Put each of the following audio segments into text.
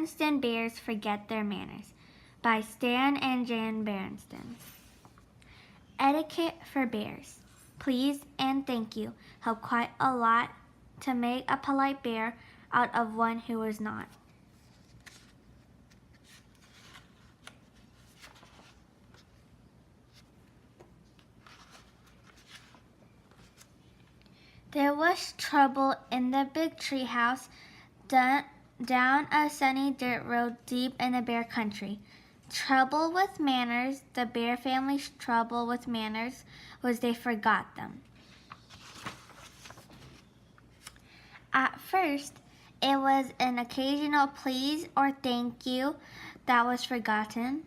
Berenstain Bears Forget Their Manners by Stan and Jan Berenstain. Etiquette for bears. Please and thank you help quite a lot to make a polite bear out of one who is not. There was trouble in the big tree house down a sunny dirt road deep in the bear country. Trouble with manners. The bear family's trouble with manners was they forgot them. At first, it was an occasional please or thank you that was forgotten.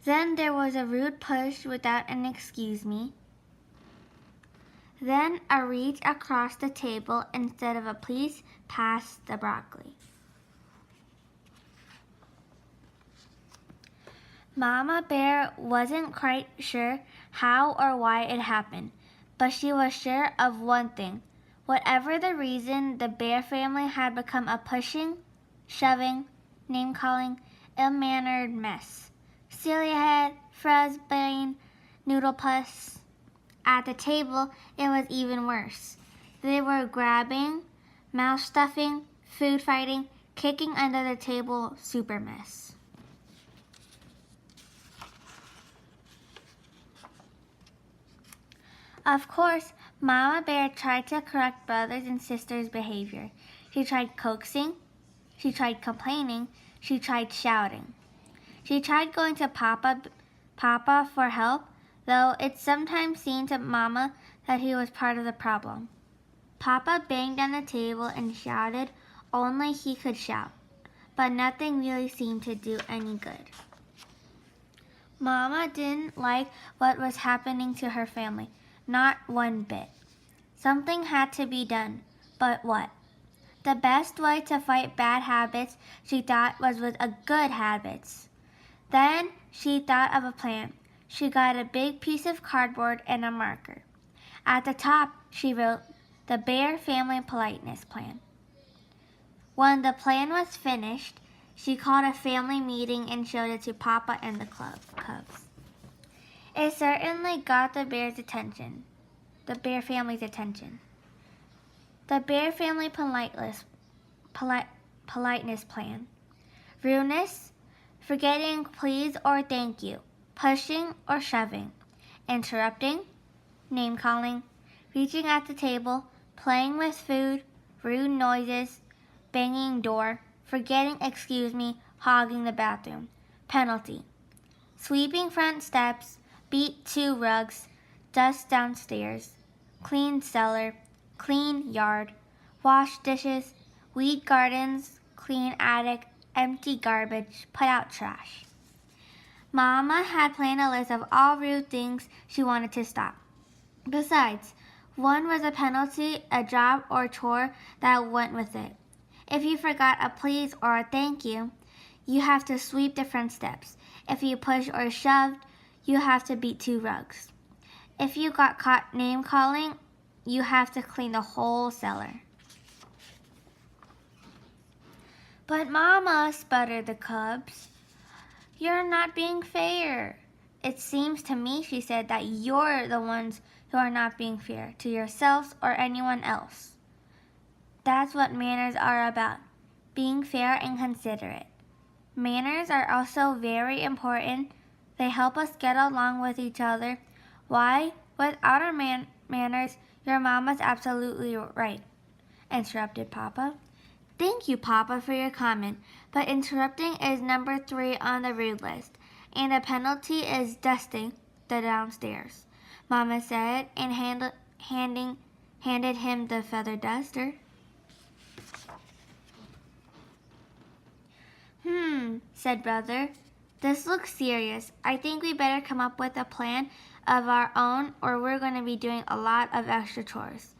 Then there was a rude push without an excuse me. Then a reach across the table instead of a please pass the broccoli. Mama Bear wasn't quite sure how or why it happened, but she was sure of one thing. Whatever the reason, the bear family had become a pushing, shoving, name-calling, ill-mannered mess. Sillyhead, Fuzzbane, Noodlepuss. At the table, it was even worse. They were grabbing, mouth stuffing, food fighting, kicking under the table, super mess. Of course, Mama Bear tried to correct brothers and sisters' behavior. She tried coaxing, she tried complaining, she tried shouting. She tried going to Papa for help, though it sometimes seemed to Mama that he was part of the problem. Papa banged on the table and shouted only he could shout, but nothing really seemed to do any good. Mama didn't like what was happening to her family, not one bit. Something had to be done, but what? The best way to fight bad habits, she thought, was with a good habits. Then she thought of a plan. She got a big piece of cardboard and a marker. At the top, she wrote, "The Bear Family Politeness Plan." When the plan was finished, she called a family meeting and showed it to Papa and the cubs. It certainly got the bear family's attention. The Bear Family Politeness Plan. Rudeness, forgetting please or thank you, pushing or shoving, interrupting, name-calling, reaching at the table, playing with food, rude noises, banging door, forgetting excuse me, hogging the bathroom. Penalty, sweeping front steps, beat 2 rugs, dust downstairs, clean cellar, clean yard, wash dishes, weed gardens, clean attic, empty garbage, put out trash. Mama had planned a list of all rude things she wanted to stop. Besides, one was a penalty, a job or chore that went with it. If you forgot a please or a thank you, you have to sweep the front steps. If you pushed or shoved, you have to beat 2 rugs. If you got caught name-calling, you have to clean the whole cellar. But Mama, sputtered the cubs, you're not being fair. It seems to me, she said, that you're the ones who are not being fair to yourselves or anyone else. That's what manners are about, being fair and considerate. Manners are also very important. They help us get along with each other. Why? Without our manners, your mama's absolutely right, interrupted Papa. Thank you, Papa, for your comment, but interrupting is number 3 on the rude list, and the penalty is dusting the downstairs, Mama said, and handed him the feather duster. Said Brother. This looks serious. I think we better come up with a plan of our own, or we're going to be doing a lot of extra chores.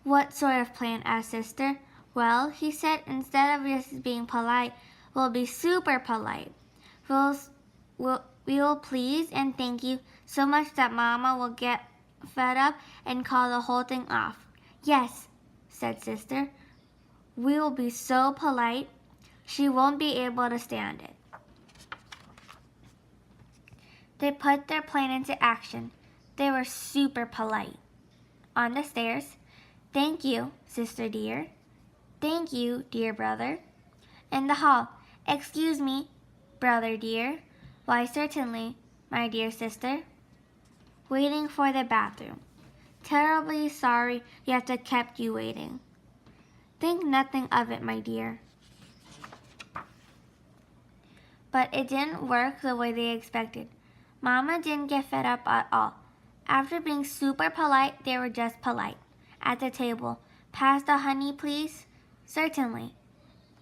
What sort of plan? Asked Sister. Well, he said, instead of just being polite, we'll be super polite. We will please and thank you so much that Mama will get fed up and call the whole thing off. Yes, said Sister. We will be so polite. She won't be able to stand it. They put their plan into action. They were super polite. On the stairs, "Thank you, sister dear." "Thank you, dear brother." In the hall, "Excuse me, brother dear." "Why, certainly, my dear sister." Waiting for the bathroom. "Terribly sorry you have to kept you waiting." "Think nothing of it, my dear." But it didn't work the way they expected. Mama didn't get fed up at all. After being super polite, they were just polite. At the table, "Pass the honey, please." "Certainly."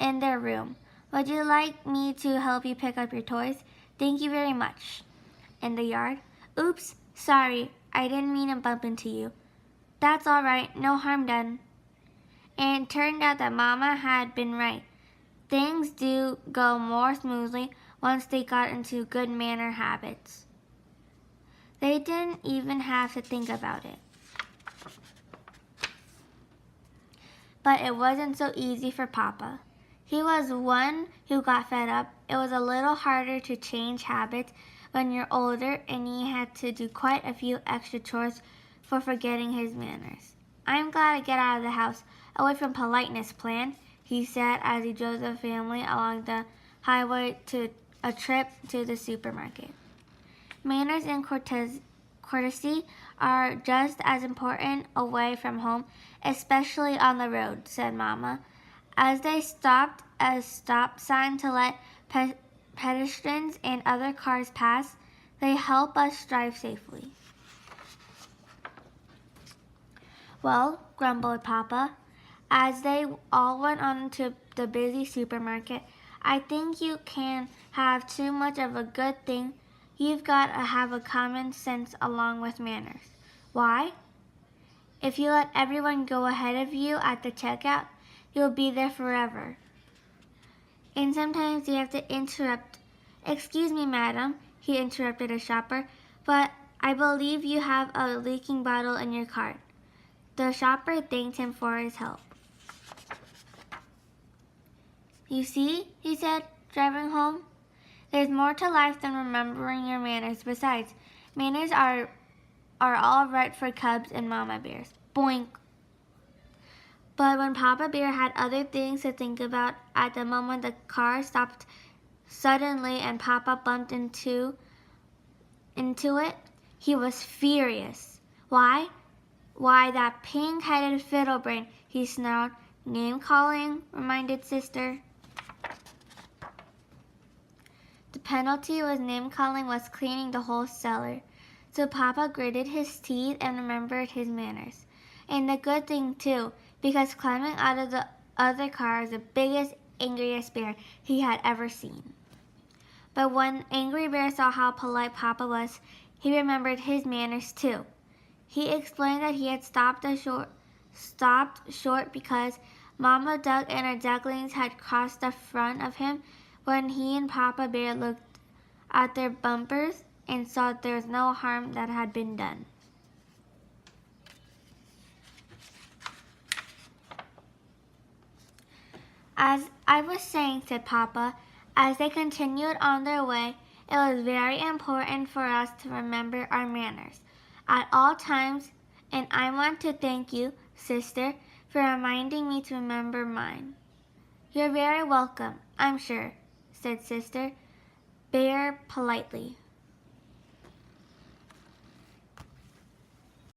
In their room, "Would you like me to help you pick up your toys?" "Thank you very much." In the yard, "Oops, sorry, I didn't mean to bump into you." "That's all right, no harm done." And it turned out that Mama had been right. Things do go more smoothly once they got into good manner habits. They didn't even have to think about it. But it wasn't so easy for Papa. He was one who got fed up. It was a little harder to change habits when you're older, and he had to do quite a few extra chores for forgetting his manners. "I'm glad to get out of the house, away from politeness, Plan," he said as he drove the family along the highway to a trip to the supermarket. "Manners and courtesy are just as important away from home, especially on the road," said Mama, as they stopped at a stop sign to let pedestrians and other cars pass. "They help us drive safely." "Well," grumbled Papa, as they all went on to the busy supermarket, "I think you can have too much of a good thing. You've got to have a common sense along with manners." "Why?" "If you let everyone go ahead of you at the checkout, you'll be there forever. And sometimes you have to interrupt." "Excuse me, madam," he interrupted a shopper, "but I believe you have a leaking bottle in your cart." The shopper thanked him for his help. "You see," he said, driving home, "there's more to life than remembering your manners. Besides, manners are all right for cubs and mama bears." Boink! But when Papa Bear had other things to think about, at the moment the car stopped suddenly and Papa bumped into it, he was furious. "Why, that pink-headed fiddlebrain," he snarled. "Name-calling," reminded Sister. The penalty was name-calling was cleaning the whole cellar. So Papa gritted his teeth and remembered his manners. And the good thing, too, because climbing out of the other car was the biggest, angriest bear he had ever seen. But when Angry Bear saw how polite Papa was, he remembered his manners, too. He explained that he had stopped short because Mama Duck and her ducklings had crossed the front of him when he and Papa Bear looked at their bumpers and saw there was no harm that had been done. "As I was saying," said Papa, as they continued on their way, "it was very important for us to remember our manners at all times, and I want to thank you, Sister, for reminding me to remember mine." "You're very welcome, I'm sure," said Sister Bear politely.